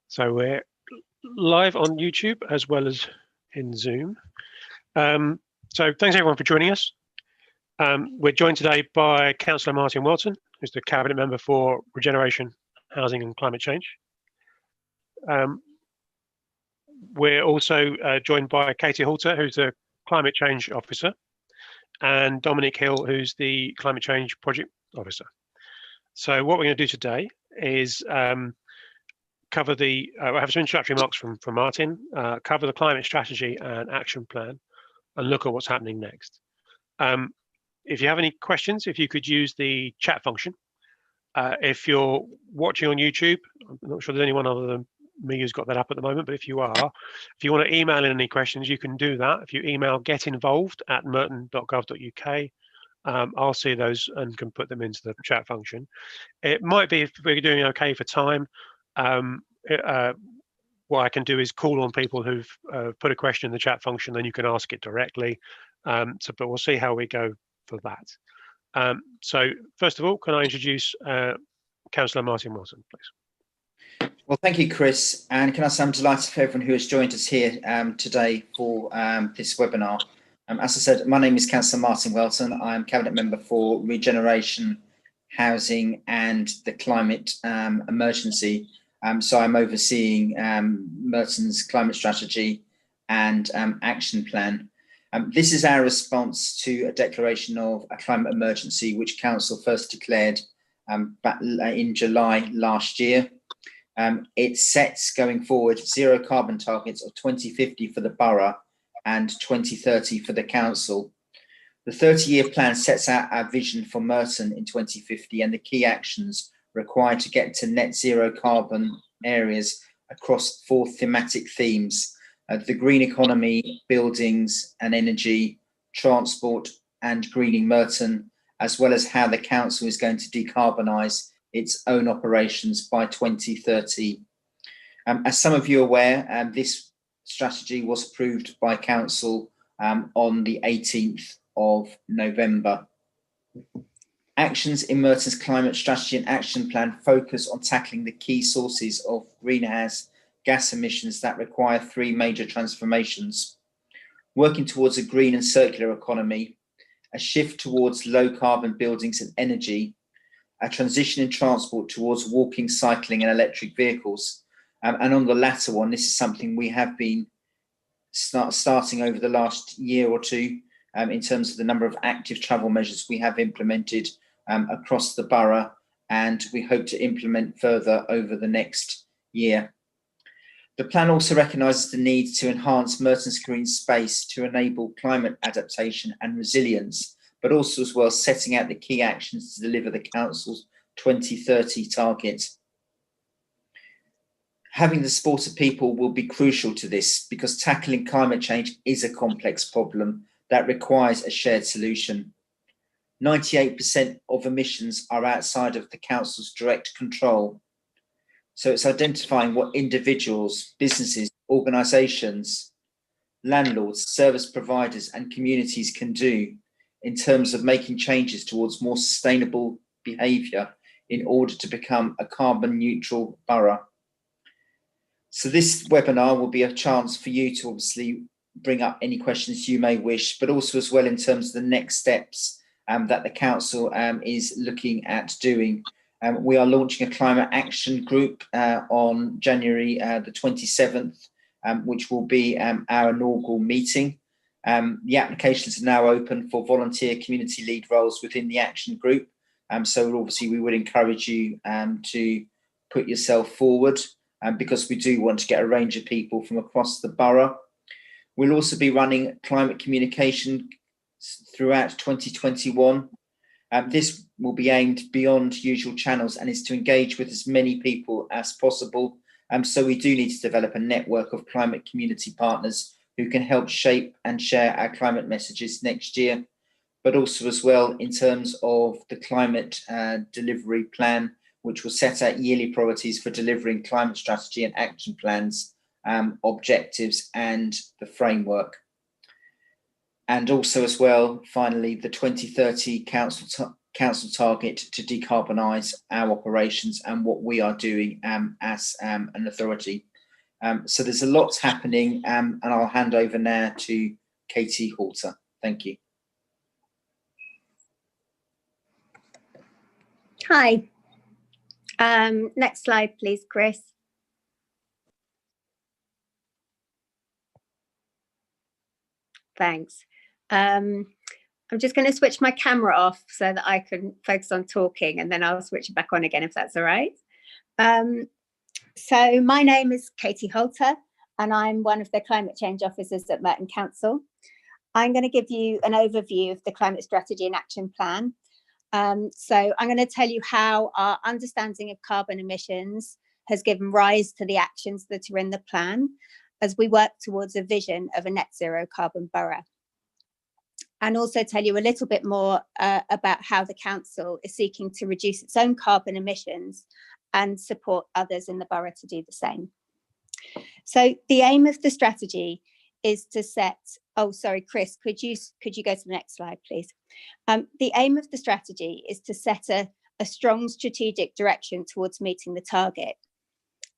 So we're live on YouTube as well as in Zoom. So thanks everyone for joining us. We're joined today by Councillor Martin Welton, who's the Cabinet Member for Regeneration, Housing and Climate Change. We're also joined by Katie Halter, who's the Climate Change Officer, and Dominic Hill, who's the Climate Change Project Officer. So what we're going to do today is cover the, I have some introductory remarks from Martin, cover the climate strategy and action plan, and look at what's happening next. If you have any questions, if you could use the chat function. If you're watching on YouTube, I'm not sure there's anyone other than me who's got that up at the moment, but if you are, if you want to email in any questions, you can do that. If you email getinvolved@merton.gov.uk, I'll see those and can put them into the chat function. It might be, if we're doing okay for time, what I can do is call on people who've put a question in the chat function, then you can ask it directly. But we'll see how we go for that. So first of all, can I introduce Councillor Martin Welton, please? Well, thank you, Chris. And can I say I'm delighted for everyone who has joined us here today for this webinar. As I said, my name is Councillor Martin Welton. I'm Cabinet Member for Regeneration, Housing and the Climate Emergency. So I'm overseeing Merton's climate strategy and action plan. This is our response to a declaration of a climate emergency, which Council first declared back in July last year. It sets going forward zero carbon targets of 2050 for the borough and 2030 for the council. The 30-year plan sets out our vision for Merton in 2050 and the key actions required to get to net zero carbon areas across 4 thematic themes: the green economy, buildings and energy, transport and greening Merton, as well as how the council is going to decarbonise its own operations by 2030. As some of you are aware, this strategy was approved by council on the 18th of November. Actions in Merton's climate strategy and action plan focus on tackling the key sources of greenhouse gas emissions that require 3 major transformations: working towards a green and circular economy, a shift towards low carbon buildings and energy, a transition in transport towards walking, cycling and electric vehicles. And on the latter one, this is something we have been starting over the last year or two in terms of the number of active travel measures we have implemented across the borough, and we hope to implement further over the next year. The plan also recognises the need to enhance Merton's green space to enable climate adaptation and resilience, but also as well setting out the key actions to deliver the council's 2030 target. Having the support of people will be crucial to this, because tackling climate change is a complex problem that requires a shared solution. 98% of emissions are outside of the council's direct control. So it's identifying what individuals, businesses, organisations, landlords, service providers and communities can do in terms of making changes towards more sustainable behaviour in order to become a carbon neutral borough. So this webinar will be a chance for you to obviously bring up any questions you may wish, but also as well in terms of the next steps that the council is looking at doing. We are launching a climate action group on January the 27th, which will be our inaugural meeting. The applications are now open for volunteer community lead roles within the action group. So obviously we would encourage you to put yourself forward because we do want to get a range of people from across the borough. We'll also be running climate communication throughout 2021. This will be aimed beyond usual channels and is to engage with as many people as possible. So we do need to develop a network of climate community partners who can help shape and share our climate messages next year, but also as well in terms of the climate delivery plan, which will set out yearly priorities for delivering climate strategy and action plans, objectives and the framework. And also as well, finally, the 2030 council council target to decarbonise our operations and what we are doing as an authority. So there's a lot happening, and I'll hand over now to Katie Halter. Thank you. Hi. Next slide, please, Chris. Thanks. I'm just going to switch my camera off so that I can focus on talking, and then I'll switch it back on again if that's all right. So my name is Katie Halter, and I'm one of the climate change officers at Merton Council. I'm going to give you an overview of the climate strategy and action plan. So I'm going to tell you how our understanding of carbon emissions has given rise to the actions that are in the plan as we work towards a vision of a net zero carbon borough. And also tell you a little bit more about how the council is seeking to reduce its own carbon emissions and support others in the borough to do the same. So the aim of the strategy is to set, oh, sorry, Chris, could you go to the next slide, please? The aim of the strategy is to set a strong strategic direction towards meeting the target.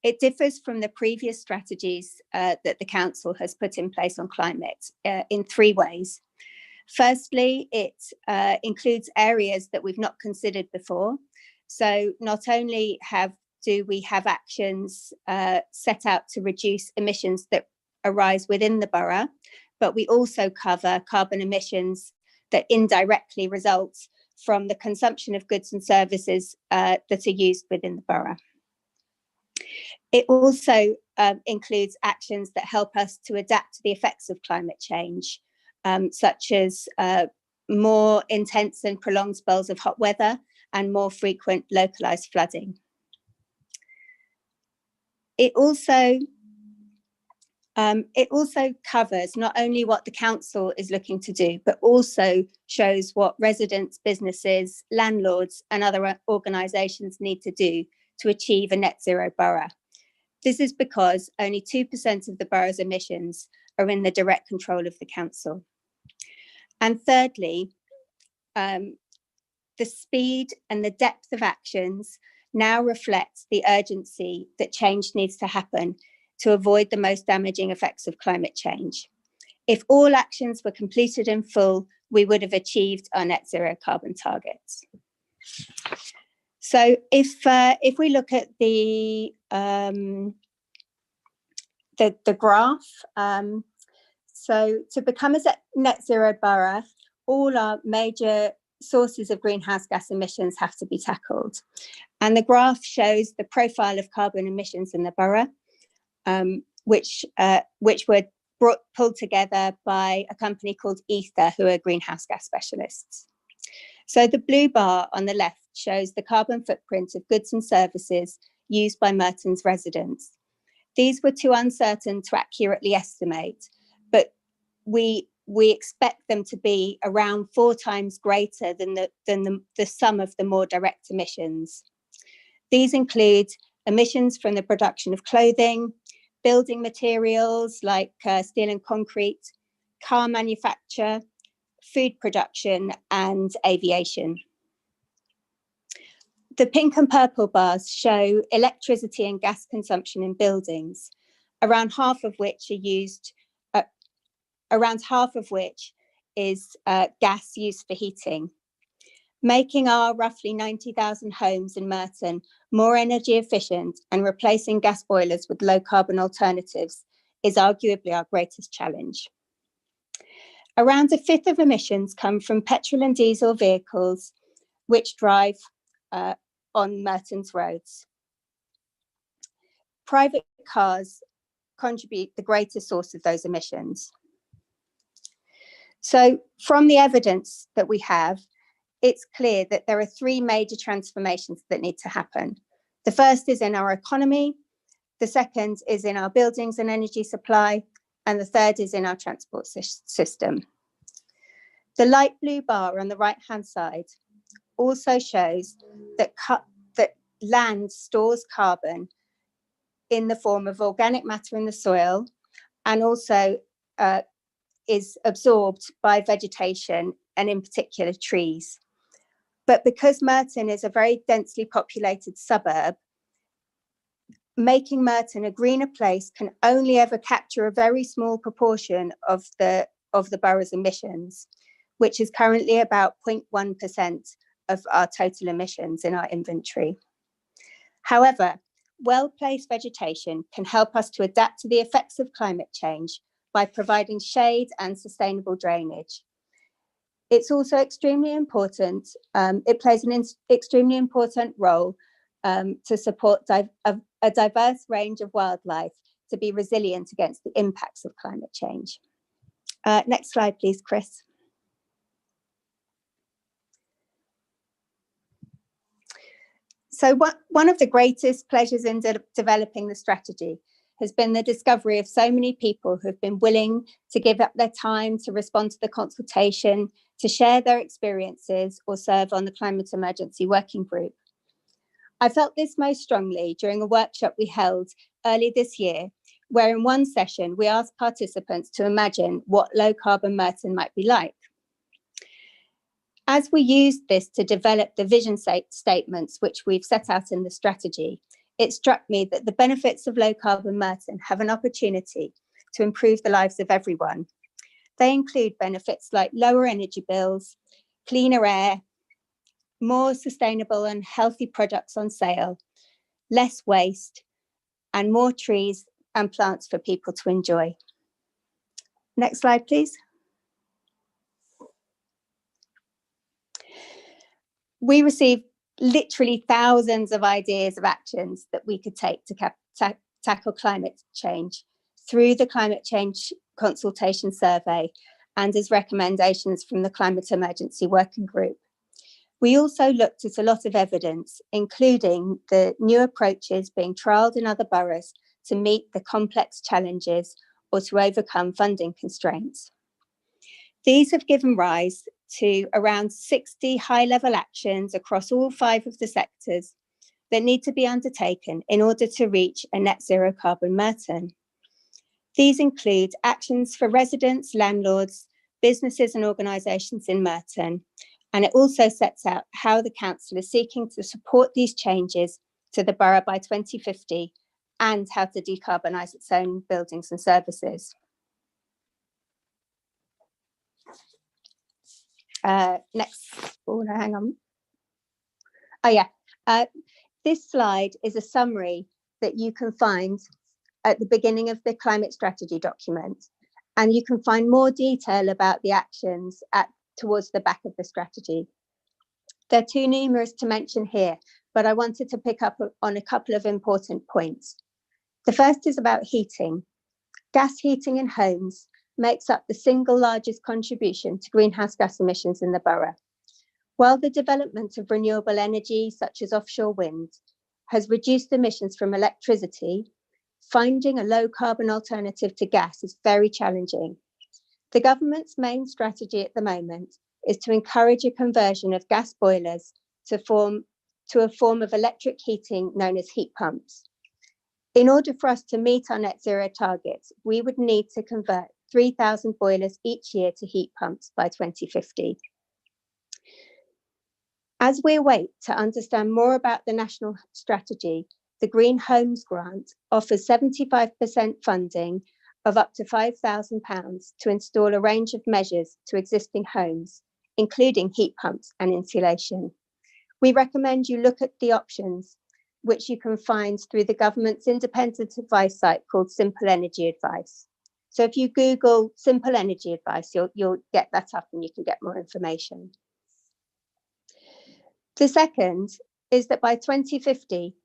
It differs from the previous strategies that the council has put in place on climate in 3 ways. Firstly, it includes areas that we've not considered before. So not only do we have actions set out to reduce emissions that arise within the borough, but we also cover carbon emissions that indirectly result from the consumption of goods and services that are used within the borough. It also includes actions that help us to adapt to the effects of climate change, such as more intense and prolonged spells of hot weather and more frequent localised flooding. It also covers not only what the council is looking to do, but also shows what residents, businesses, landlords and other organisations need to do to achieve a net zero borough. This is because only 2% of the borough's emissions are in the direct control of the council. And thirdly, the speed and the depth of actions now reflect the urgency that change needs to happen to avoid the most damaging effects of climate change. If all actions were completed in full, we would have achieved our net zero carbon targets. So if we look at the graph, so to become a net zero borough, all our major sources of greenhouse gas emissions have to be tackled. And the graph shows the profile of carbon emissions in the borough, which were pulled together by a company called Ether, who are greenhouse gas specialists. So the blue bar on the left shows the carbon footprint of goods and services used by Merton's residents. These were too uncertain to accurately estimate, but we expect them to be around 4 times greater than the sum of the more direct emissions. These include emissions from the production of clothing, building materials like steel and concrete, car manufacture, food production, and aviation. The pink and purple bars show electricity and gas consumption in buildings, around half of which is gas used for heating, making our roughly 90,000 homes in Merton more energy efficient, and replacing gas boilers with low carbon alternatives is arguably our greatest challenge. Around 1/5 of emissions come from petrol and diesel vehicles which drive on Merton's roads. Private cars contribute the greatest source of those emissions. So from the evidence that we have, it's clear that there are 3 major transformations that need to happen. The first is in our economy, the second is in our buildings and energy supply, and the third is in our transport system. The light blue bar on the right-hand side also shows that land stores carbon in the form of organic matter in the soil, and also is absorbed by vegetation, and in particular trees. But because Merton is a very densely populated suburb, making Merton a greener place can only ever capture a very small proportion of the borough's emissions, which is currently about 0.1% of our total emissions in our inventory. However, well-placed vegetation can help us to adapt to the effects of climate change by providing shade and sustainable drainage. It's also extremely important, it plays an extremely important role to support a diverse range of wildlife to be resilient against the impacts of climate change. Next slide, please, Chris. So one of the greatest pleasures in developing the strategy has been the discovery of so many people who have been willing to give up their time to respond to the consultation, to share their experiences or serve on the Climate Emergency Working Group. I felt this most strongly during a workshop we held early this year, where in one session we asked participants to imagine what low carbon Merton might be like. As we used this to develop the vision statements, which we've set out in the strategy, it struck me that the benefits of low carbon Merton have an opportunity to improve the lives of everyone. They include benefits like lower energy bills, cleaner air, more sustainable and healthy products on sale, less waste, and more trees and plants for people to enjoy. Next slide, please. We received literally thousands of ideas of actions that we could take to tackle climate change through the climate change consultation survey and as recommendations from the Climate Emergency Working Group. We also looked at a lot of evidence, including the new approaches being trialled in other boroughs to meet the complex challenges or to overcome funding constraints. These have given rise to around 60 high-level actions across all 5 of the sectors that need to be undertaken in order to reach a net zero carbon Merton. These include actions for residents, landlords, businesses and organisations in Merton, and it also sets out how the council is seeking to support these changes to the borough by 2050 and how to decarbonise its own buildings and services. Next, oh no, hang on. Oh yeah, this slide is a summary that you can find at the beginning of the climate strategy document, and you can find more detail about the actions towards the back of the strategy. They're too numerous to mention here, but I wanted to pick up on a couple of important points. The first is about heating. Gas heating in homes makes up the single largest contribution to greenhouse gas emissions in the borough. While the development of renewable energy, such as offshore wind, has reduced emissions from electricity, finding a low carbon alternative to gas is very challenging. The government's main strategy at the moment is to encourage a conversion of gas boilers to a form of electric heating known as heat pumps. In order for us to meet our net zero targets, we would need to convert 3,000 boilers each year to heat pumps by 2050. As we wait to understand more about the national strategy, the Green Homes Grant offers 75% funding of up to £5,000 to install a range of measures to existing homes, including heat pumps and insulation. We recommend you look at the options, which you can find through the government's independent advice site called Simple Energy Advice. So if you Google Simple Energy Advice, you'll get that up and you can get more information. The second is that by 2050,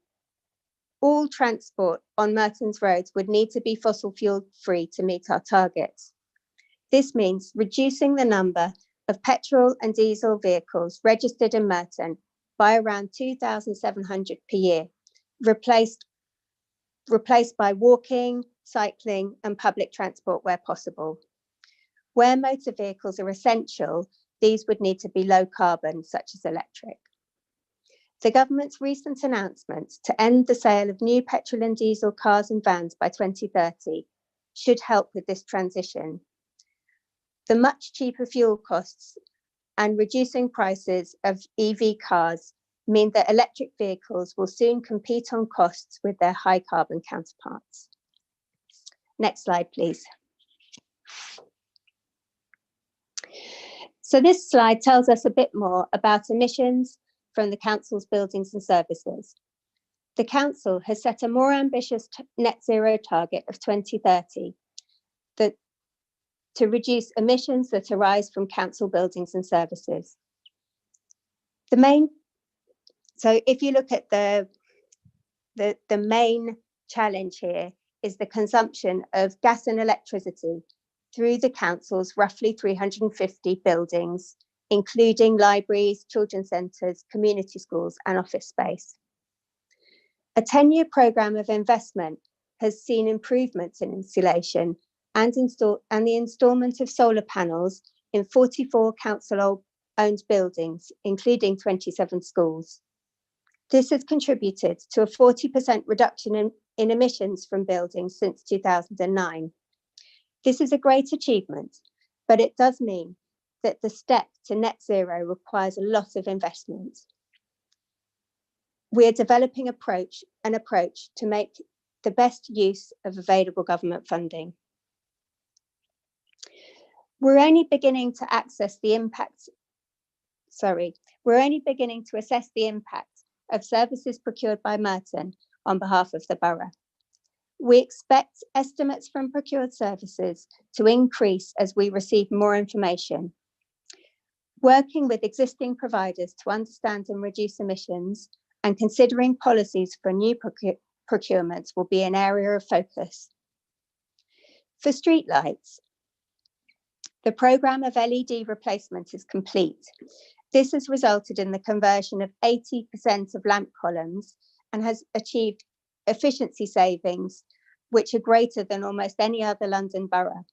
all transport on Merton's roads would need to be fossil fuel free to meet our targets. This means reducing the number of petrol and diesel vehicles registered in Merton by around 2,700 per year, replaced by walking, cycling and public transport where possible. Where motor vehicles are essential, these would need to be low carbon, such as electric. The government's recent announcement to end the sale of new petrol and diesel cars and vans by 2030 should help with this transition. The much cheaper fuel costs and reducing prices of EV cars mean that electric vehicles will soon compete on costs with their high carbon counterparts. Next slide, please. So this slide tells us a bit more about emissions from the council's buildings and services. The council has set a more ambitious net zero target of 2030 to reduce emissions that arise from council buildings and services. So if you look at the main challenge here is the consumption of gas and electricity through the council's roughly 350 buildings, including libraries, children's centres, community schools and office space. A 10-year programme of investment has seen improvements in insulation and the instalment of solar panels in 44 council-owned buildings, including 27 schools. This has contributed to a 40% reduction in emissions from buildings since 2009. This is a great achievement, but it does mean that the step to net zero requires a lot of investment. We are developing an approach to make the best use of available government funding. We're only beginning to assess the impact of services procured by Merton on behalf of the borough. We expect estimates from procured services to increase as we receive more information. Working with existing providers to understand and reduce emissions and considering policies for new procurements will be an area of focus. For streetlights, the programme of LED replacement is complete. This has resulted in the conversion of 80% of lamp columns and has achieved efficiency savings which are greater than almost any other London borough.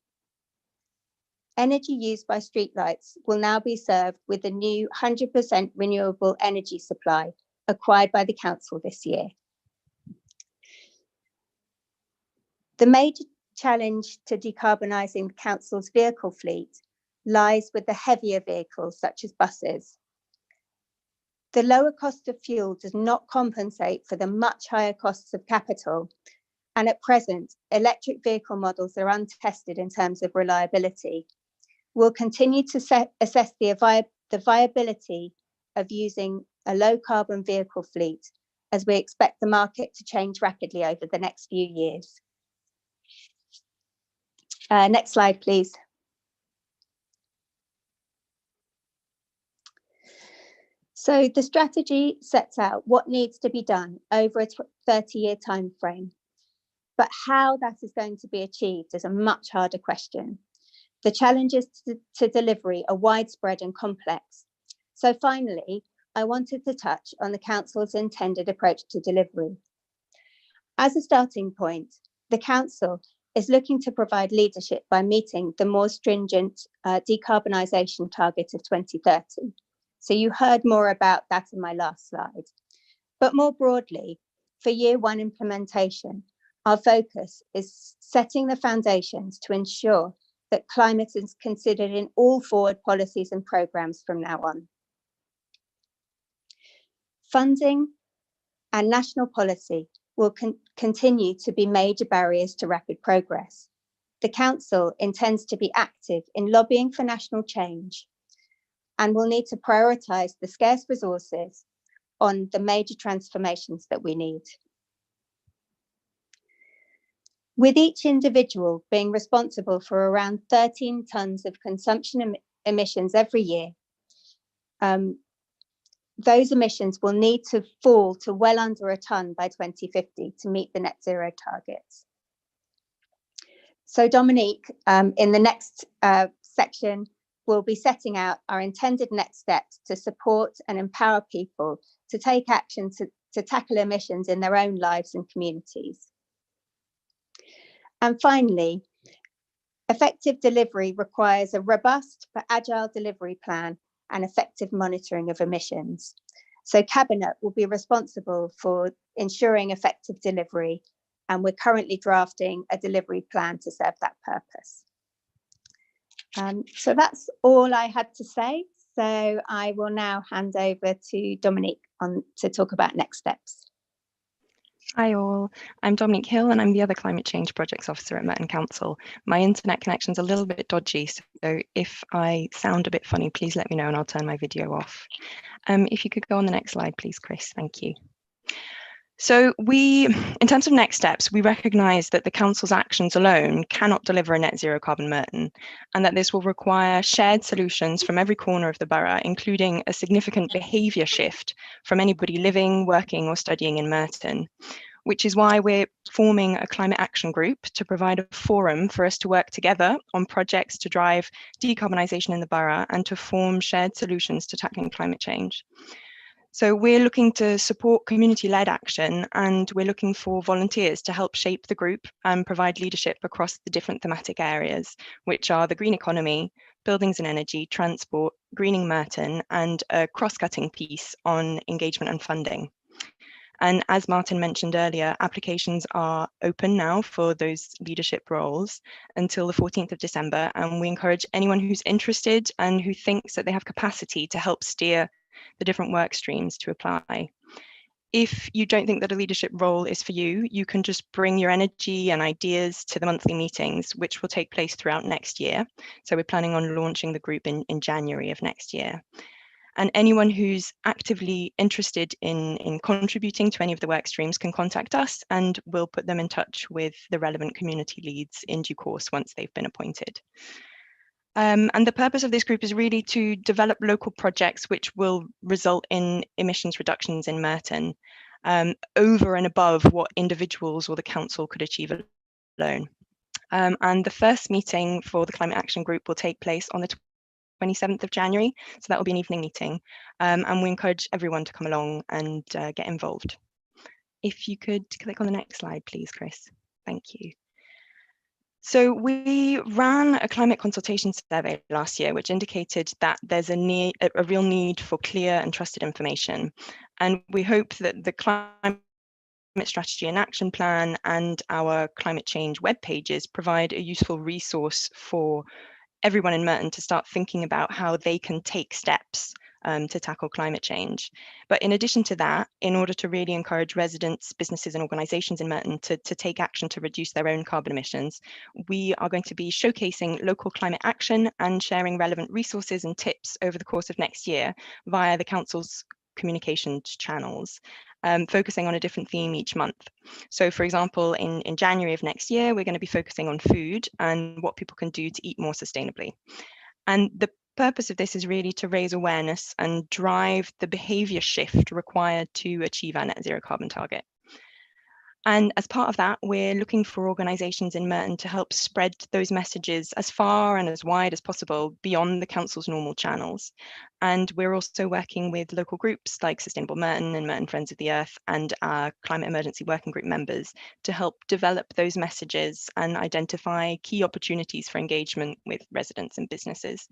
Energy used by streetlights will now be served with a new 100% renewable energy supply acquired by the council this year. The major challenge to decarbonising the council's vehicle fleet lies with the heavier vehicles such as buses. The lower cost of fuel does not compensate for the much higher costs of capital, and at present, electric vehicle models are untested in terms of reliability. We'll continue to assess the viability of using a low carbon vehicle fleet as we expect the market to change rapidly over the next few years. Next slide, please. So the strategy sets out what needs to be done over a 30-year time frame, but how that is going to be achieved is a much harder question. The challenges to delivery are widespread and complex. So finally, I wanted to touch on the council's intended approach to delivery. As a starting point, the council is looking to provide leadership by meeting the more stringent decarbonisation target of 2030. So you heard more about that in my last slide. But more broadly, for year one implementation, our focus is setting the foundations to ensure that climate is considered in all forward policies and programmes from now on. Funding and national policy will continue to be major barriers to rapid progress. The council intends to be active in lobbying for national change and will need to prioritise the scarce resources on the major transformations that we need. With each individual being responsible for around 13 tonnes of consumption emissions every year, those emissions will need to fall to well under a tonne by 2050 to meet the net zero targets. So Dominique, in the next section, will be setting out our intended next steps to support and empower people to take action to tackle emissions in their own lives and communities. And finally, effective delivery requires a robust but agile delivery plan and effective monitoring of emissions. So Cabinet will be responsible for ensuring effective delivery, and we're currently drafting a delivery plan to serve that purpose. So that's all I had to say. So I will now hand over to Dominique to talk about next steps. Hi all, I'm Dominique Hill and I'm the other Climate Change Projects Officer at Merton Council. My internet connection's a little bit dodgy, so if I sound a bit funny, please let me know and I'll turn my video off. If you could go on the next slide, please, Chris, thank you. So in terms of next steps, we recognise that the Council's actions alone cannot deliver a net zero carbon Merton, and that this will require shared solutions from every corner of the borough, including a significant behaviour shift from anybody living, working or studying in Merton, which is why we're forming a climate action group to provide a forum for us to work together on projects to drive decarbonisation in the borough and to form shared solutions to tackling climate change. So we're looking to support community-led action, and we're looking for volunteers to help shape the group and provide leadership across the different thematic areas, which are the green economy, buildings and energy, transport, greening Merton, and a cross-cutting piece on engagement and funding. And as Martin mentioned earlier, applications are open now for those leadership roles until the 14th of December, and we encourage anyone who's interested and who thinks that they have capacity to help steer the different work streams to apply. If you don't think that a leadership role is for you, you can just bring your energy and ideas to the monthly meetings, which will take place throughout next year. So we're planning on launching the group in January of next year. And anyone who's actively interested in contributing to any of the work streams can contact us, and we'll put them in touch with the relevant community leads in due course once they've been appointed. And the purpose of this group is really to develop local projects which will result in emissions reductions in Merton over and above what individuals or the council could achieve alone. And the first meeting for the Climate Action Group will take place on the 27th of January, so that will be an evening meeting, and we encourage everyone to come along and get involved. If you could click on the next slide, please, Chris. Thank you. So we ran a climate consultation survey last year, which indicated that there's a real need for clear and trusted information. And we hope that the climate strategy and action plan and our climate change web pages provide a useful resource for everyone in Merton to start thinking about how they can take steps to tackle climate change. But in addition to that, in order to really encourage residents, businesses and organisations in Merton to take action to reduce their own carbon emissions, we are going to be showcasing local climate action and sharing relevant resources and tips over the course of next year via the Council's communications channels, focusing on a different theme each month. So for example, in January of next year, we're going to be focusing on food and what people can do to eat more sustainably. And the purpose of this is really to raise awareness and drive the behaviour shift required to achieve our net zero carbon target. And as part of that, we're looking for organisations in Merton to help spread those messages as far and as wide as possible beyond the council's normal channels. And we're also working with local groups like Sustainable Merton and Merton Friends of the Earth and our Climate Emergency Working Group members to help develop those messages and identify key opportunities for engagement with residents and businesses.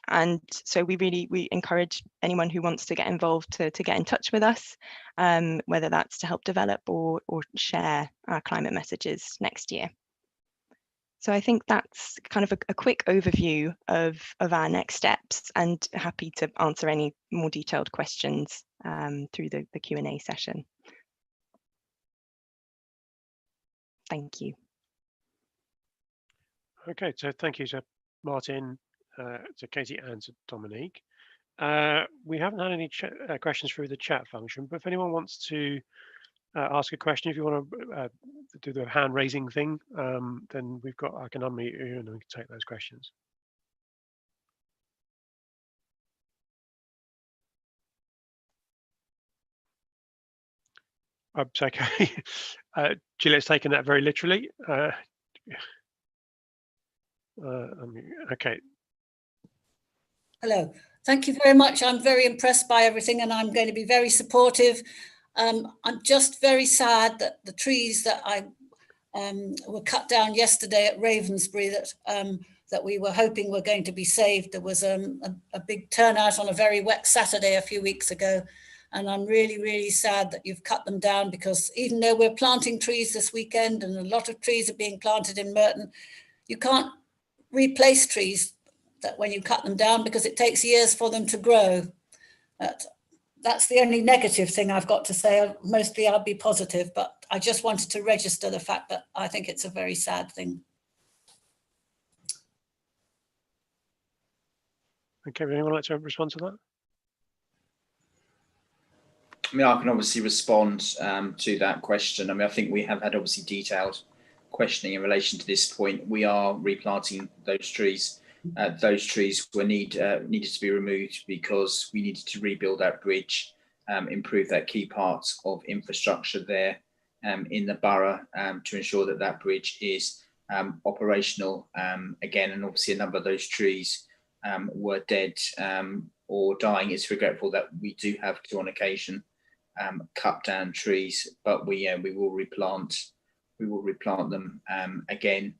And so we encourage anyone who wants to get involved to get in touch with us, whether that's to help develop or share our climate messages next year. So I think that's kind of a quick overview of our next steps, and happy to answer any more detailed questions through the Q&A session. Thank you. Okay, so thank you to Martin, to Katie and to Dominique. We haven't had any questions through the chat function, but if anyone wants to ask a question, if you want to do the hand raising thing, then I can unmute you and we can take those questions. It's okay. Gillette's taken that very literally. Okay. Hello, thank you very much. I'm very impressed by everything and I'm going to be very supportive. I'm just very sad that the trees that were cut down yesterday at Ravensbury that we were hoping were going to be saved. There was a big turnout on a very wet Saturday a few weeks ago. And I'm really, really sad that you've cut them down, because even though we're planting trees this weekend and a lot of trees are being planted in Merton, you can't replace trees that when you cut them down, because it takes years for them to grow. That's the only negative thing I've got to say. Mostly I'll be positive, but I just wanted to register the fact that I think it's a very sad thing. Okay, would anyone like to respond to that? I mean, I can obviously respond to that question. I mean, I think we have had obviously detailed questioning in relation to this point. We are replanting those trees. Those trees were needed to be removed because we needed to rebuild that bridge, improve that key part of infrastructure there in the borough to ensure that that bridge is operational again. And obviously a number of those trees were dead or dying. It's regretful that we do have to, on occasion, cut down trees, but we will replant. We will replant them again,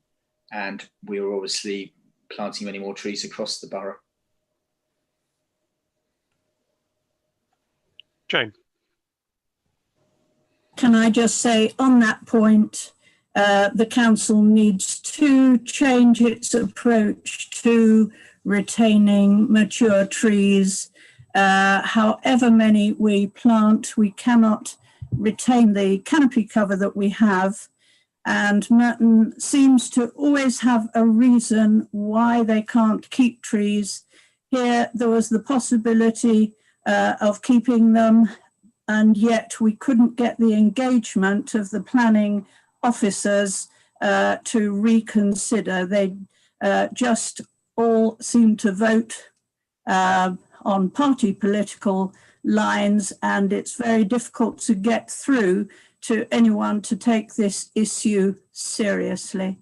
and we are obviously planting many more trees across the borough. Jane. Can I just say on that point, the council needs to change its approach to retaining mature trees. However many we plant, we cannot retain the canopy cover that we have. And Merton seems to always have a reason why they can't keep trees. Here, there was the possibility of keeping them, and yet we couldn't get the engagement of the planning officers to reconsider. They just all seem to vote on party political lines, and it's very difficult to get through to anyone to take this issue seriously.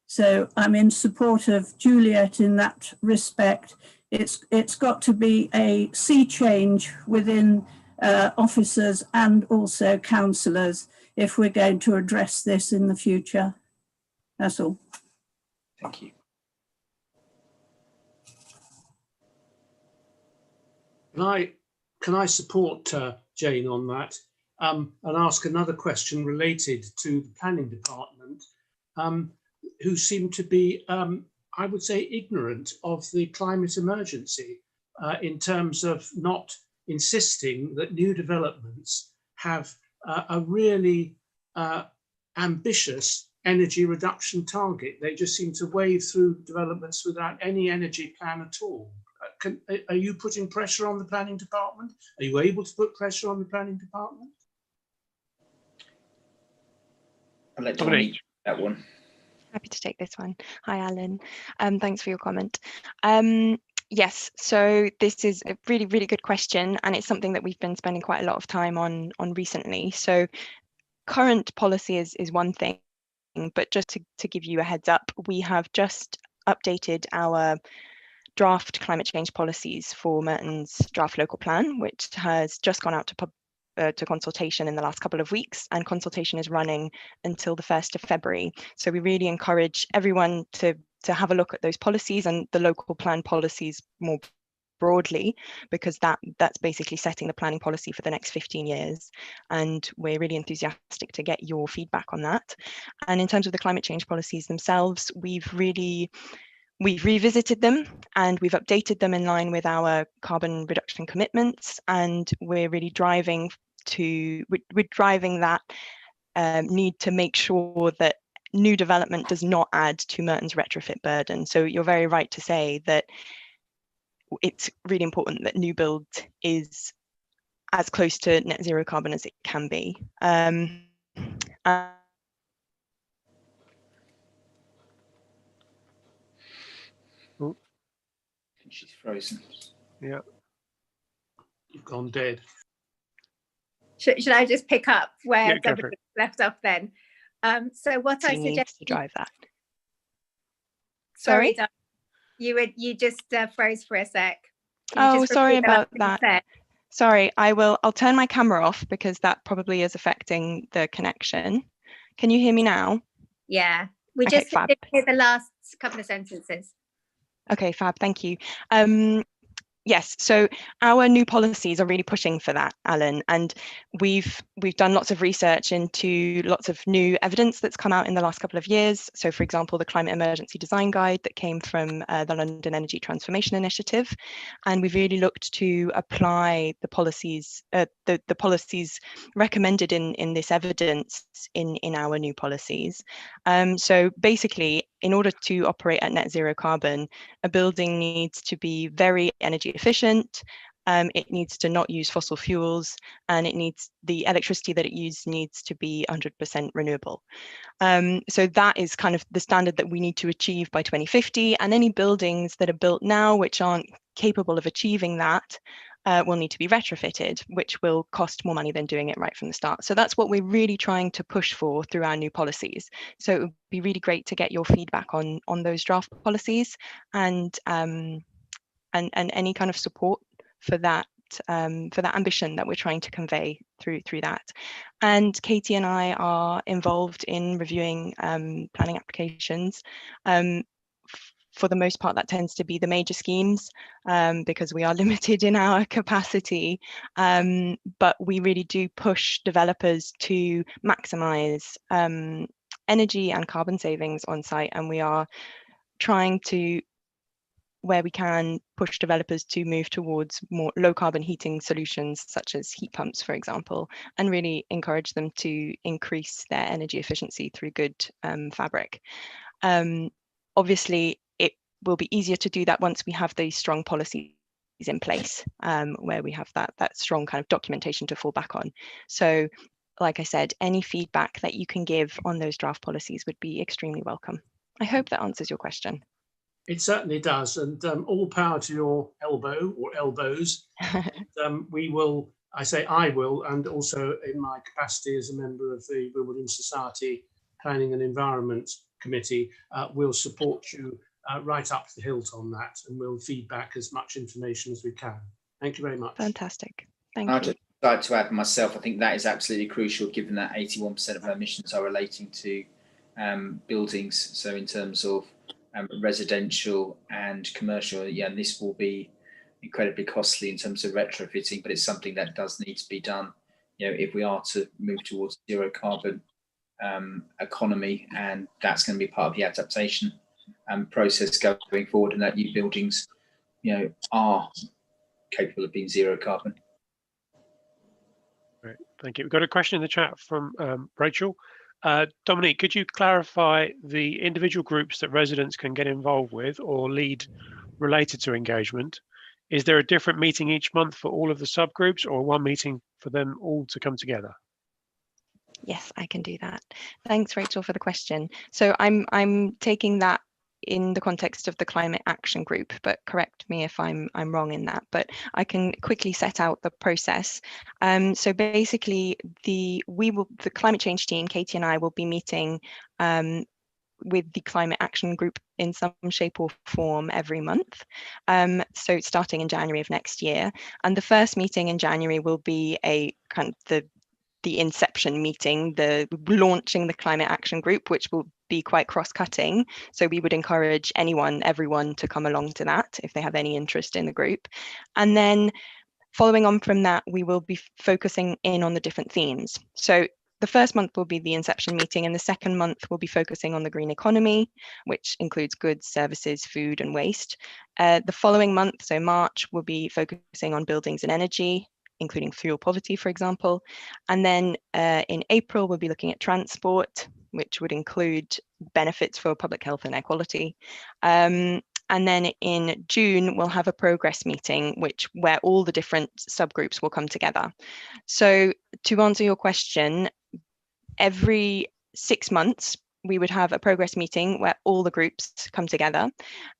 So I'm in support of Juliet in that respect. It's got to be a sea change within officers and also councillors if we're going to address this in the future. That's all. Thank you. Can I support Jane on that and ask another question related to the planning department, who seem to be, I would say, ignorant of the climate emergency in terms of not insisting that new developments have a really ambitious energy reduction target. They just seem to wade through developments without any energy plan at all. Are you putting pressure on the planning department? Are you able to put pressure on the planning department? I'll let Dominique that one. Happy to take this one. Hi, Alan. Thanks for your comment. Yes, so this is a really, really good question, and it's something that we've been spending quite a lot of time on recently. So current policy is one thing, but just to give you a heads up, we have just updated our draft climate change policies for Merton's draft local plan, which has just gone out to consultation in the last couple of weeks, and consultation is running until the 1st of February. So we really encourage everyone to have a look at those policies and the local plan policies more broadly, because that's basically setting the planning policy for the next 15 years. And we're really enthusiastic to get your feedback on that. And in terms of the climate change policies themselves, we've revisited them and we've updated them in line with our carbon reduction commitments, and we're really driving that need to make sure that new development does not add to Merton's retrofit burden. So you're very right to say that it's really important that new build is as close to net zero carbon as it can be. I think she's frozen. Yeah. You've gone dead. Should I just pick up where Yeah, Dominic left off then? So what I suggest to drive that. Sorry, you just froze for a sec. Oh, sorry about that. Sorry, I'll turn my camera off because that probably is affecting the connection. Can you hear me now? Yeah, we Okay, just fab. didn't hear the last couple of sentences. Okay, fab, thank you. Yes, so our new policies are really pushing for that, Alan, and we've done lots of research into lots of new evidence that's come out in the last couple of years. So, for example, the Climate Emergency Design Guide that came from the London Energy Transformation Initiative, and we've really looked to apply the policies, the policies recommended in this evidence in our new policies. So basically, in order to operate at net zero carbon, a building needs to be very energy efficient, it needs to not use fossil fuels, and the electricity that it uses needs to be 100% renewable. So that is kind of the standard that we need to achieve by 2050, and any buildings that are built now which aren't capable of achieving that will need to be retrofitted, which will cost more money than doing it right from the start. So that's what we're really trying to push for through our new policies. So it would be really great to get your feedback on those draft policies and any kind of support for that ambition that we're trying to convey through that. And Katie and I are involved in reviewing planning applications. For the most part, that tends to be the major schemes because we are limited in our capacity. But we really do push developers to maximize energy and carbon savings on site. And we are trying to, where we can, push developers to move towards more low carbon heating solutions, such as heat pumps, for example, and really encourage them to increase their energy efficiency through good fabric. Obviously, it will be easier to do that once we have these strong policies in place, where we have that strong kind of documentation to fall back on. So, like I said, any feedback that you can give on those draft policies would be extremely welcome. I hope that answers your question. It certainly does, and all power to your elbow or elbows. We will, I will, and also in my capacity as a member of the Wimbledon Society Planning and Environment Committee, will support you right up to the hilt on that, and we'll feed back as much information as we can. Thank you very much. Fantastic. Thank I'd you. just like to add myself, I think that is absolutely crucial, given that 81% of our emissions are relating to buildings. So in terms of residential and commercial, yeah, and this will be incredibly costly in terms of retrofitting, but it's something that does need to be done, you know, if we are to move towards zero carbon economy, and that's going to be part of the adaptation process going forward, and that new buildings, you know, are capable of being zero carbon. Great, thank you. We've got a question in the chat from Rachel. Dominique, could you clarify the individual groups that residents can get involved with or lead related to engagement? Is there a different meeting each month for all of the subgroups, or one meeting for them all to come together? Yes, I can do that. Thanks, Rachel, for the question. So I'm taking that in the context of the Climate Action Group, but correct me if I'm wrong in that. But I can quickly set out the process. So basically, the climate change team, Katie and I, will be meeting with the Climate Action Group in some shape or form every month. So starting in January of next year, and the first meeting in January will be a kind of the inception meeting, the launching the Climate Action Group, which will be quite cross-cutting. So we would encourage everyone to come along to that if they have any interest in the group. And then following on from that, we will be focusing in on the different themes. So the first month will be the inception meeting, and the second month will be focusing on the green economy, which includes goods, services, food, and waste. The following month, so March, will be focusing on buildings and energy, including fuel poverty, for example. And then in April, we'll be looking at transport, which would include benefits for public health and air quality. And then in June, we'll have a progress meeting, where all the different subgroups will come together. So to answer your question, every 6 months, we would have a progress meeting where all the groups come together.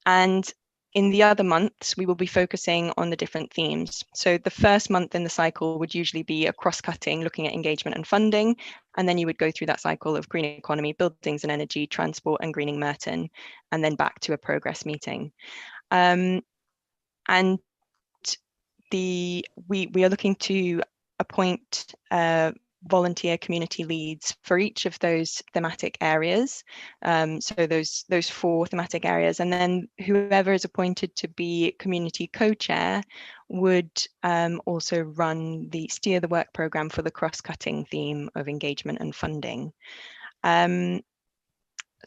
And in the other months, we will be focusing on the different themes. So the first month in the cycle would usually be a cross-cutting, looking at engagement and funding. And then you would go through that cycle of green economy, buildings and energy, transport, and greening Merton, and then back to a progress meeting. And we are looking to appoint volunteer community leads for each of those thematic areas. So those 4 thematic areas, and then whoever is appointed to be community co-chair would also steer the work programme for the cross-cutting theme of engagement and funding.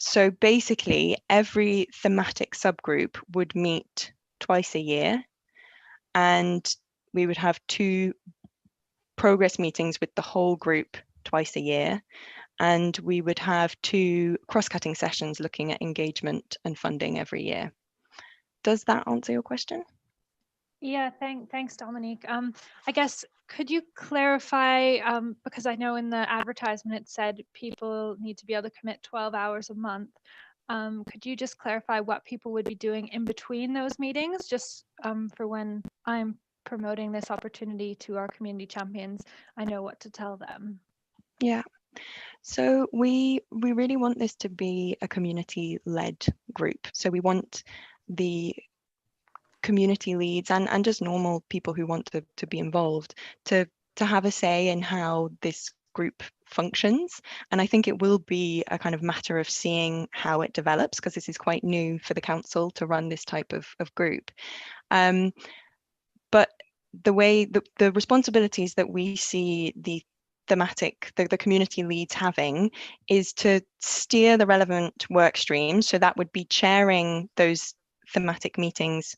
So basically, every thematic subgroup would meet twice a year, and we would have 2 progress meetings with the whole group twice a year, and we would have 2 cross-cutting sessions looking at engagement and funding every year. Does that answer your question? Yeah, thanks, Dominique. I guess, could you clarify, because I know in the advertisement it said people need to be able to commit 12 hours a month. Could you just clarify what people would be doing in between those meetings, just for when I'm promoting this opportunity to our community champions, I know what to tell them. Yeah. So we really want this to be a community-led group. So we want the community leads and just normal people who want to be involved to have a say in how this group functions. And I think it will be a kind of matter of seeing how it develops, because this is quite new for the council to run this type of group. But the way the responsibilities that we see the community leads having is to steer the relevant work streams. So that would be chairing those thematic meetings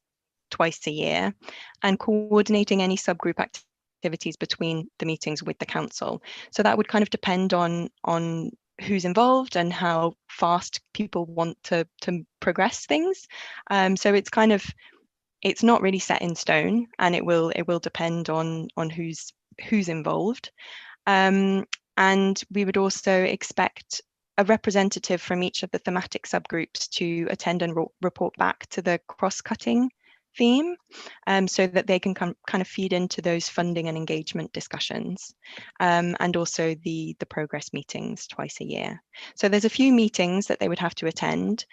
twice a year and coordinating any subgroup activities between the meetings with the council. So that would kind of depend on who's involved and how fast people want to progress things. So it's not really set in stone, and it will depend on who's involved. And we would also expect a representative from each of the thematic subgroups to attend and report back to the cross-cutting theme, so that they can kind of feed into those funding and engagement discussions, and also the progress meetings twice a year. So there's a few meetings that they would have to attend.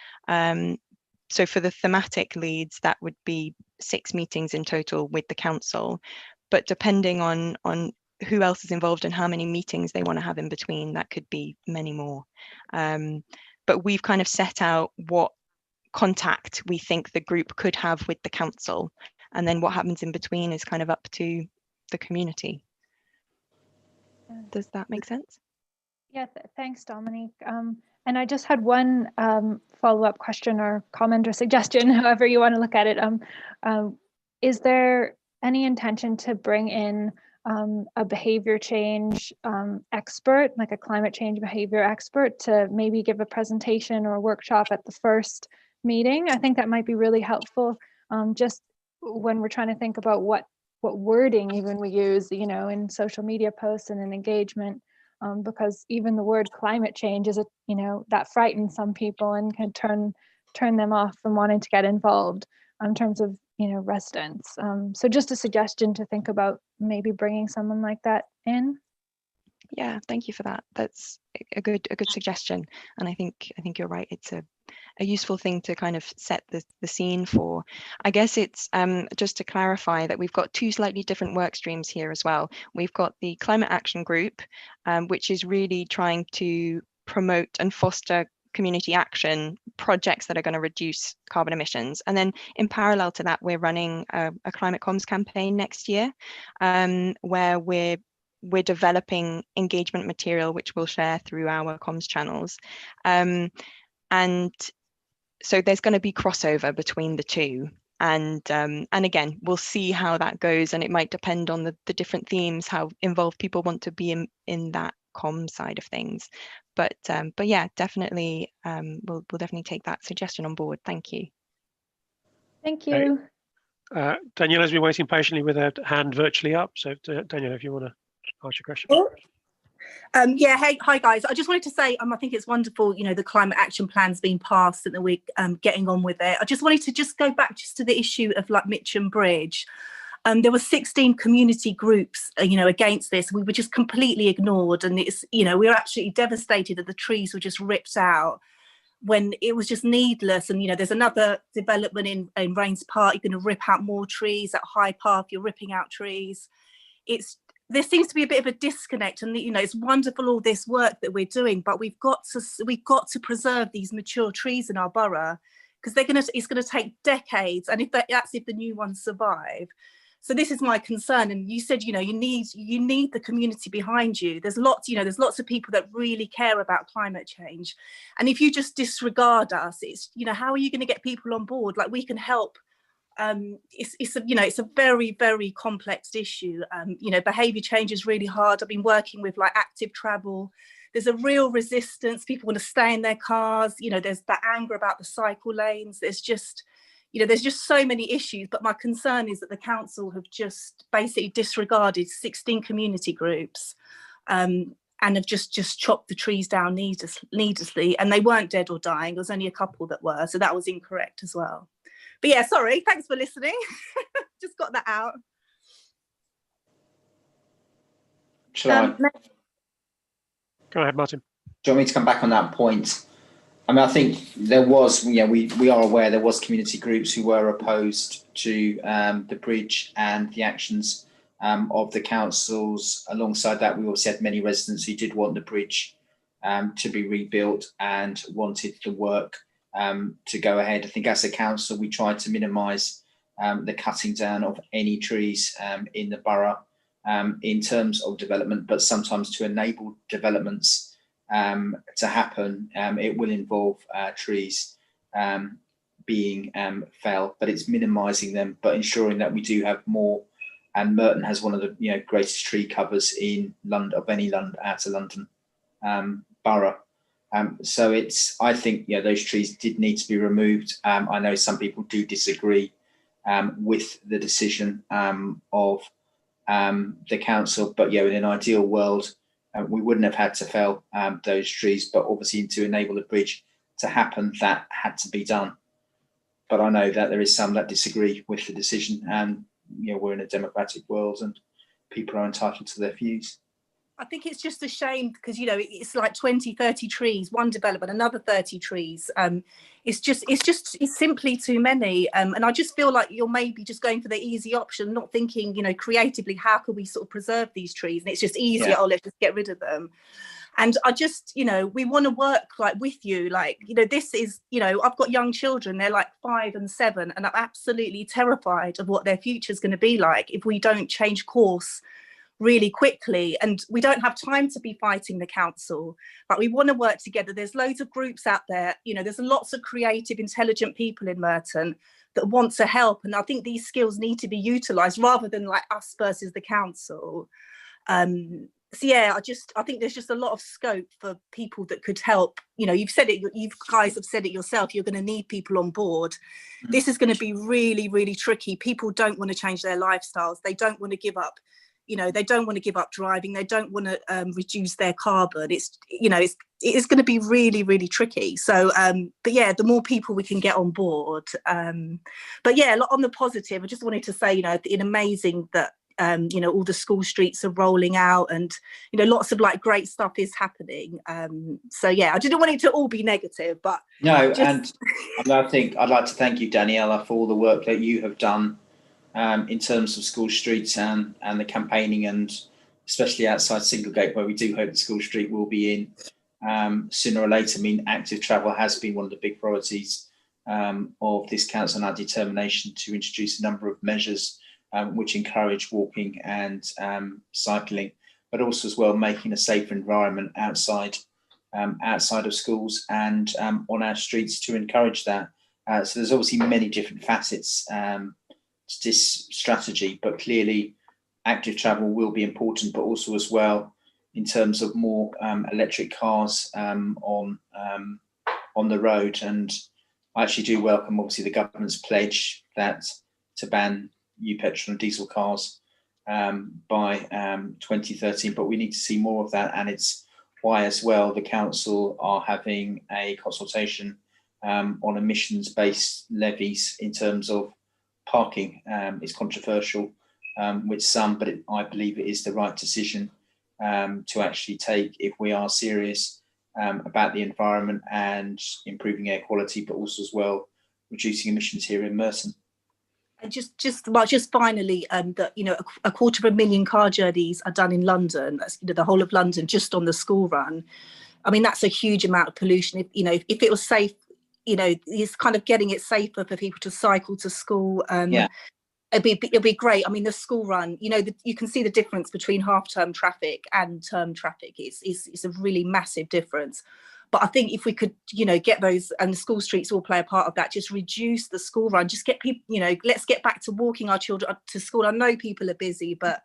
So for the thematic leads, that would be 6 meetings in total with the council, but depending on who else is involved and how many meetings they want to have in between, that could be many more. But we've kind of set out what contact we think the group could have with the council, and then what happens in between is kind of up to the community. Does that make sense? Yeah, thanks, Dominique. And I just had one follow-up question or comment or suggestion, however you want to look at it. Is there any intention to bring in a behavior change expert, like a climate change behavior expert, to maybe give a presentation or a workshop at the first meeting? I think that might be really helpful, just when we're trying to think about what wording even we use, you know, in social media posts and in engagement, because even the word climate change is, you know, that frightens some people and can turn them off from wanting to get involved in terms of, you know, residents. So just a suggestion to think about maybe bringing someone like that in. Yeah, thank you for that. That's a good suggestion, and I think you're right. It's a useful thing to kind of set the scene for. I guess it's just to clarify that we've got 2 slightly different work streams here as well. We've got the climate action group, which is really trying to promote and foster community action projects that are going to reduce carbon emissions. And then in parallel to that, we're running a climate comms campaign next year, where we're developing engagement material which we'll share through our comms channels. And so there's going to be crossover between the 2. And again, we'll see how that goes, and it might depend on the different themes, how involved people want to be in that comm side of things. But yeah, definitely, we'll definitely take that suggestion on board. Thank you. Thank you. Okay. Daniela's been waiting patiently with her hand virtually up. So Daniela, if you want to ask your question. Oh. Yeah, hey, hi guys. I just wanted to say, I think it's wonderful, you know, the climate action plan's been passed and that we're getting on with it. I just wanted to go back to the issue of like Mitcham Bridge. There were 16 community groups, you know, against this. We were just completely ignored, and it's, you know, we were absolutely devastated that the trees were just ripped out when it was just needless. And, you know, there's another development in Rains Park. You're going to rip out more trees. At High Park, you're ripping out trees. It's there seems to be a bit of a disconnect, and you know, it's wonderful all this work that we're doing, but we've got to preserve these mature trees in our borough, because it's going to take decades, and that's if the new ones survive. So this is my concern. And you said, you know, you need the community behind you. There's lots of people that really care about climate change, and if you just disregard us, it's, you know, how are you going to get people on board? Like, we can help. It's a very, very complex issue. You know, behaviour change is really hard. I've been working with like active travel. There's a real resistance. People want to stay in their cars. You know, there's that anger about the cycle lanes. There's just so many issues. But my concern is that the council have just basically disregarded 16 community groups, and have just chopped the trees down needlessly. And they weren't dead or dying. There was only a couple that were. So that was incorrect as well. But yeah, sorry, thanks for listening. Just got that out. Shall I? Go ahead, Martin. Do you want me to come back on that point? I mean, I think there was, you know, we are aware there was community groups who were opposed to the bridge and the actions of the councils. Alongside that, we also had many residents who did want the bridge to be rebuilt and wanted the work to go ahead. I think as a council, we tried to minimise the cutting down of any trees in the borough in terms of development, but sometimes to enable developments to happen, it will involve trees being felled, but it's minimising them, but ensuring that we do have more. And Merton has one of the, you know, greatest tree covers in London, of any London, outer London borough. So I think, yeah, those trees did need to be removed. I know some people do disagree with the decision of the council, but yeah, in an ideal world, we wouldn't have had to fell those trees, but obviously to enable the bridge to happen, that had to be done. But I know that there is some that disagree with the decision, and you know, we're in a democratic world and people are entitled to their views. I think it's just a shame because, you know, it's like 20, 30 trees, one development, another 30 trees. It's simply too many. And I just feel like you're maybe just going for the easy option, not thinking, you know, creatively, how can we sort of preserve these trees? And it's just easier, Yeah. oh, let's just get rid of them. And I just, you know, we want to work like with you, like, you know, this is, you know, I've got young children, they're like 5 and 7, and I'm absolutely terrified of what their future is going to be like if we don't change course really quickly. And we don't have time to be fighting the council, but we want to work together. There's loads of groups out there, you know, there's lots of creative, intelligent people in Merton that want to help, and I think these skills need to be utilised rather than like us versus the council. So yeah, I think there's just a lot of scope for people that could help. You know, you've said it, you guys have said it yourself, you're going to need people on board. This is going to be really, really tricky. People don't want to change their lifestyles. They don't want to give up, you know, they don't want to give up driving. They don't want to reduce their carbon. It's, you know, it's going to be really, really tricky. So, but yeah, the more people we can get on board. But yeah, on the positive, I just wanted to say, you know, it's amazing that, you know, all the school streets are rolling out, and, you know, lots of like great stuff is happening. So yeah, I didn't want it to all be negative, but no. And I think I'd like to thank you, Daniela, for all the work that you have done in terms of school streets and the campaigning, and especially outside Singlegate, where we do hope the school street will be in sooner or later. I mean, active travel has been one of the big priorities of this council, and our determination to introduce a number of measures which encourage walking and cycling, but also as well making a safer environment outside of schools and on our streets to encourage that. So there's obviously many different facets to this strategy, but clearly active travel will be important, but also as well in terms of more electric cars on the road. And I actually do welcome obviously the government's pledge that to ban new petrol and diesel cars by 2013, but we need to see more of that, and it's why as well the council are having a consultation on emissions-based levies in terms of parking. It's controversial with some, but I believe it is the right decision to actually take if we are serious about the environment and improving air quality, but also as well reducing emissions here in Merton. And just finally, that, you know, a 250,000 car journeys are done in London. That's, you know, the whole of London just on the school run. I mean, that's a huge amount of pollution. If, you know, if it was safe, you know, it's kind of getting it safer for people to cycle to school. Yeah. It'll be great. I mean, the school run, you know, you can see the difference between half-term traffic and term traffic. It's a really massive difference. But I think if we could, you know, get those, and the school streets all play a part of that, just reduce the school run, just get people, you know, let's get back to walking our children to school. I know people are busy, but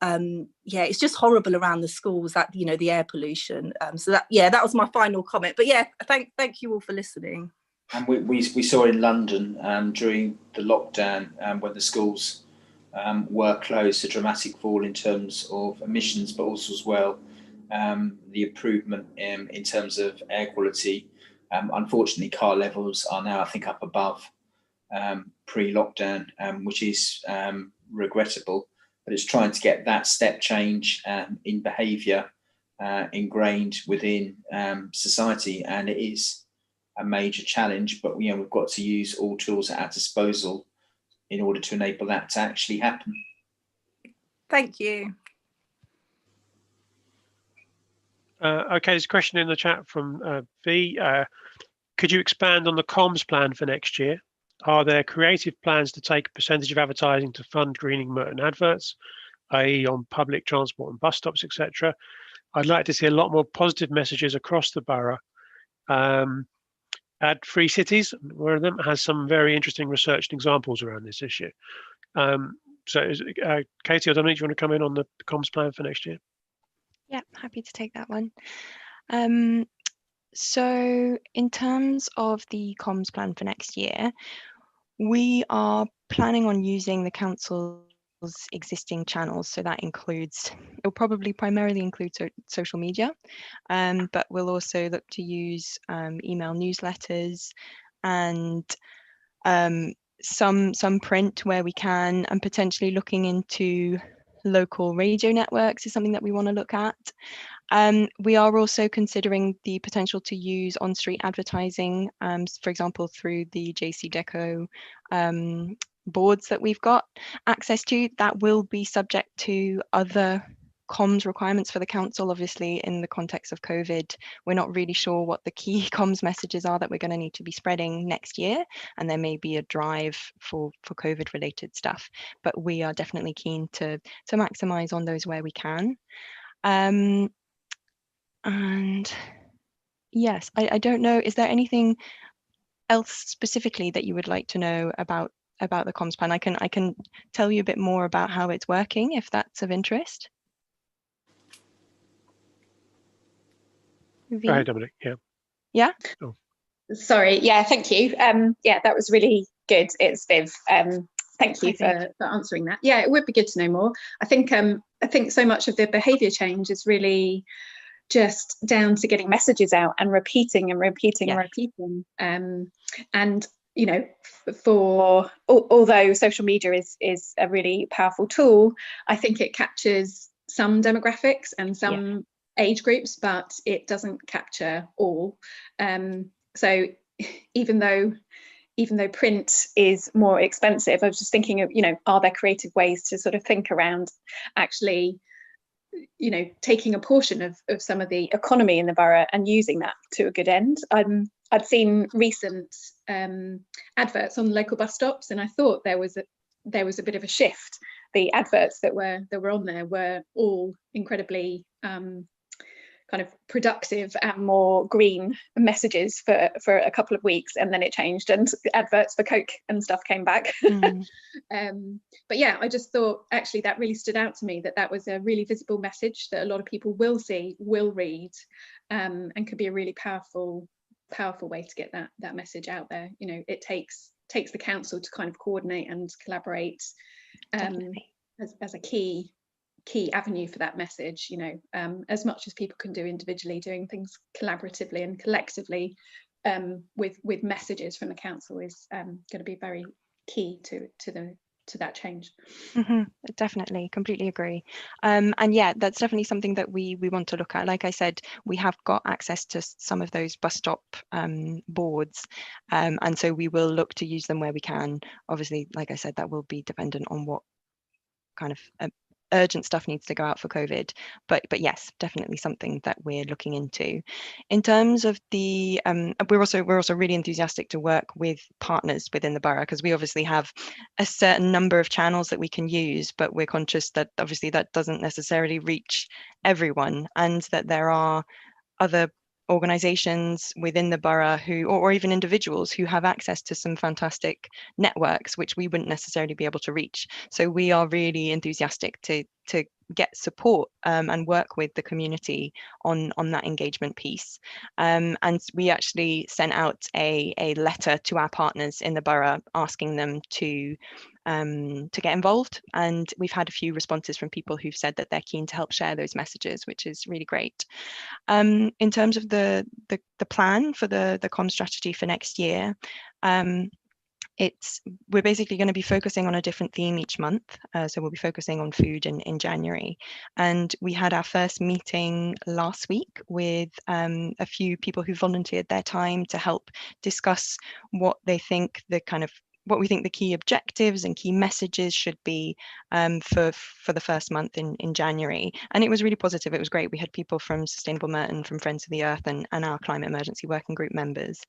yeah, it's just horrible around the schools, that, you know, the air pollution. So that, yeah, that was my final comment. But yeah, thank you all for listening. And we saw in London during the lockdown, when the schools were closed, a dramatic fall in terms of emissions, but also as well the improvement in terms of air quality. Unfortunately, car levels are now, I think, up above pre-lockdown, which is regrettable. But it's trying to get that step change in behaviour ingrained within society, and it is a major challenge. But, you know, we've got to use all tools at our disposal in order to enable that to actually happen. Thank you. Okay, there's a question in the chat from V. Could you expand on the comms plan for next year? Are there creative plans to take a percentage of advertising to fund greening Merton adverts, i.e. on public transport and bus stops, etc.? I'd like to see a lot more positive messages across the borough. Ad Free Cities, one of them, has some very interesting research and examples around this issue. So Katie or Dominic, do you want to come in on the comms plan for next year? Yeah, happy to take that one. So in terms of the comms plan for next year, we are planning on using the council's existing channels. So that includes, it'll probably primarily include social media, but we'll also look to use email newsletters and some print where we can, and potentially looking into local radio networks is something that we want to look at. We are also considering the potential to use on-street advertising, for example, through the JC Deco boards that we've got access to. That will be subject to other comms requirements for the council. Obviously, in the context of COVID, we're not really sure what the key comms messages are that we're going to need to be spreading next year, and there may be a drive for COVID related stuff, but we are definitely keen to maximize on those where we can. And yes, I don't know, is there anything else specifically that you would like to know about the comms plan? I can tell you a bit more about how it's working if that's of interest. Go ahead, Dominic. Yeah. Oh. Sorry. Yeah. Thank you. Yeah, that was really good. It's Viv. Thank you for answering that. Yeah, it would be good to know more. I think so much of the behaviour change is really just down to getting messages out and repeating and repeating and repeating. And you know, although social media is a really powerful tool, I think it captures some demographics and some age groups, but it doesn't capture all. So even though print is more expensive, I was just thinking of, you know, are there creative ways to sort of think around actually, you know, taking a portion of some of the economy in the borough and using that to a good end. I'd seen recent adverts on local bus stops, and I thought there was a bit of a shift. The adverts that were on there were all incredibly kind of productive and more green messages for a couple of weeks, and then it changed and adverts for Coke and stuff came back. But yeah, I just thought actually that really stood out to me, that was a really visible message that a lot of people will see, will read, and could be a really powerful way to get that message out there. You know, it takes the council to kind of coordinate and collaborate as a key avenue for that message. You know, as much as people can do individually, doing things collaboratively and collectively with messages from the council is going to be very key to the that change. Definitely, completely agree. And yeah, that's definitely something that we want to look at. Like I said, we have got access to some of those bus stop boards, and so we will look to use them where we can. Obviously, like I said, that will be dependent on what kind of urgent stuff needs to go out for COVID, but yes, definitely something that we're looking into. In terms of the we're also really enthusiastic to work with partners within the borough, because we obviously have a certain number of channels that we can use, but we're conscious that obviously that doesn't necessarily reach everyone, and that there are other organizations within the borough who, or even individuals who have access to some fantastic networks which we wouldn't necessarily be able to reach. So we are really enthusiastic to get support and work with the community on that engagement piece. And we actually sent out a letter to our partners in the borough asking them to get involved, and we've had a few responses from people who've said that they're keen to help share those messages, which is really great. In terms of the plan for the comm strategy for next year, we're basically going to be focusing on a different theme each month. So we'll be focusing on food in January. And we had our first meeting last week with a few people who volunteered their time to help discuss what they think what we think the key objectives and key messages should be for the first month in January. And it was really positive. It was great. We had people from Sustainable Merton, from Friends of the Earth, and our Climate Emergency Working Group members.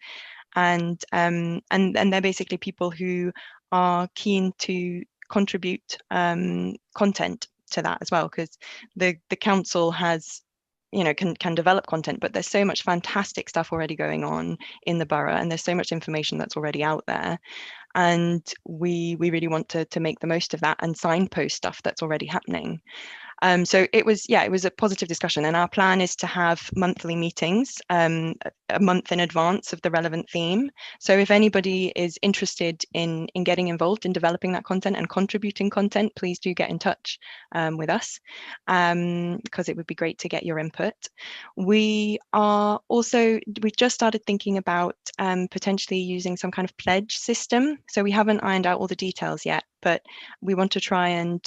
And they're basically people who are keen to contribute content to that as well, because the council has, can develop content, but there's so much fantastic stuff already going on in the borough, and there's so much information that's already out there. And we really want to make the most of that and signpost stuff that's already happening. So it was a positive discussion, and our plan is to have monthly meetings a month in advance of the relevant theme. So if anybody is interested in getting involved in developing that content and contributing content, please do get in touch with us, because it would be great to get your input. We've just started thinking about potentially using some kind of pledge system. So we haven't ironed out all the details yet, but we want to try and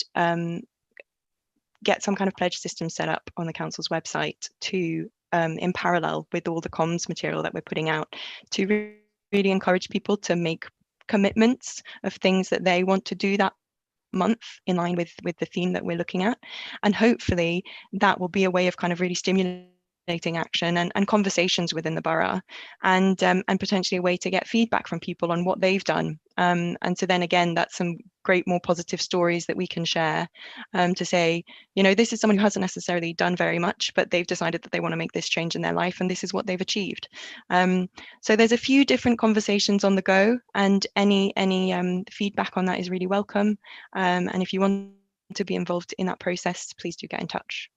get some kind of pledge system set up on the council's website to, in parallel with all the comms material that we're putting out, to really encourage people to make commitments of things that they want to do that month in line with the theme that we're looking at. And hopefully that will be a way of kind of really stimulating action and conversations within the borough, and potentially a way to get feedback from people on what they've done. And so then again, that's some great, more positive stories that we can share, to say, this is someone who hasn't necessarily done very much, but they've decided that they want to make this change in their life, and this is what they've achieved. So there's a few different conversations on the go, and any feedback on that is really welcome. And if you want to be involved in that process, please do get in touch.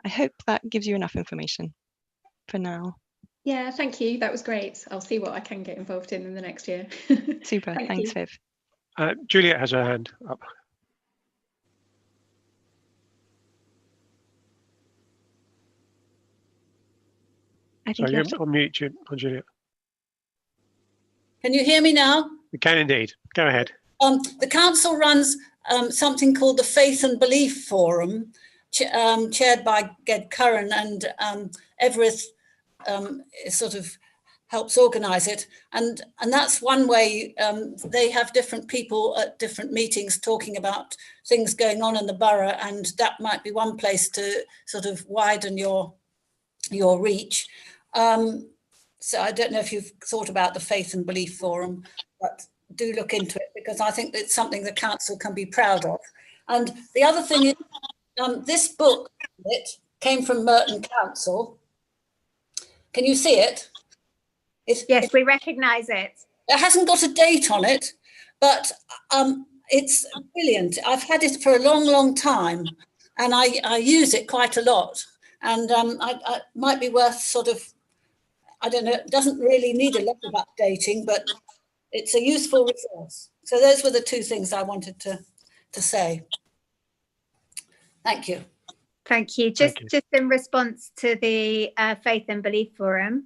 I hope that gives you enough information for now. Yeah, thank you. That was great. I'll see what I can get involved in the next year. Super. Thanks, Viv. Juliet has her hand up. I think you're on mute, Juliet. Can you hear me now? We can indeed. Go ahead. The council runs something called the Faith and Belief Forum, chaired by Ged Curran, and Everett sort of helps organise it. And that's one way. They have different people at different meetings talking about things going on in the borough, and that might be one place to sort of widen your reach. So I don't know if you've thought about the Faith and Belief Forum, but do look into it, because I think it's something the council can be proud of. And the other thing is, this book came from Merton Council. Can you see it? Yes, we recognise it. It hasn't got a date on it, but it's brilliant. I've had it for a long, long time, and I use it quite a lot. And I might be worth sort of, I don't know, it doesn't really need a lot of updating, but it's a useful resource. So those were the two things I wanted to say. Thank you. Thank you. Just in response to the Faith and Belief Forum,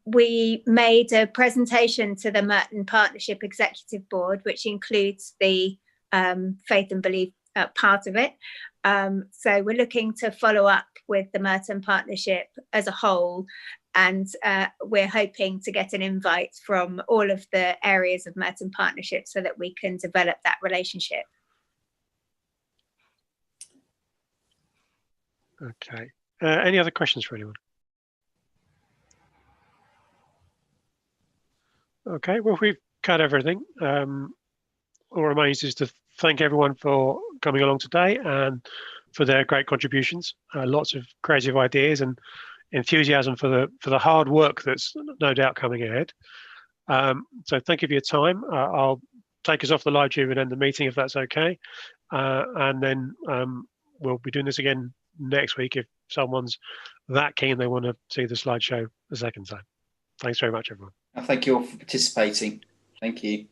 we made a presentation to the Merton Partnership Executive Board, which includes the faith and belief part of it. So we're looking to follow up with the Merton Partnership as a whole, and we're hoping to get an invite from all of the areas of Merton Partnership so that we can develop that relationship. Okay. Any other questions for anyone? Okay, well, we've cut everything. All remains is to thank everyone for coming along today and for their great contributions. Lots of creative ideas and enthusiasm for the hard work that's no doubt coming ahead. So thank you for your time. I'll take us off the live tube and end the meeting if that's okay. And then we'll be doing this again next week if someone's that keen they want to see the slideshow a second time. Thanks very much, everyone. Thank you all for participating. Thank you.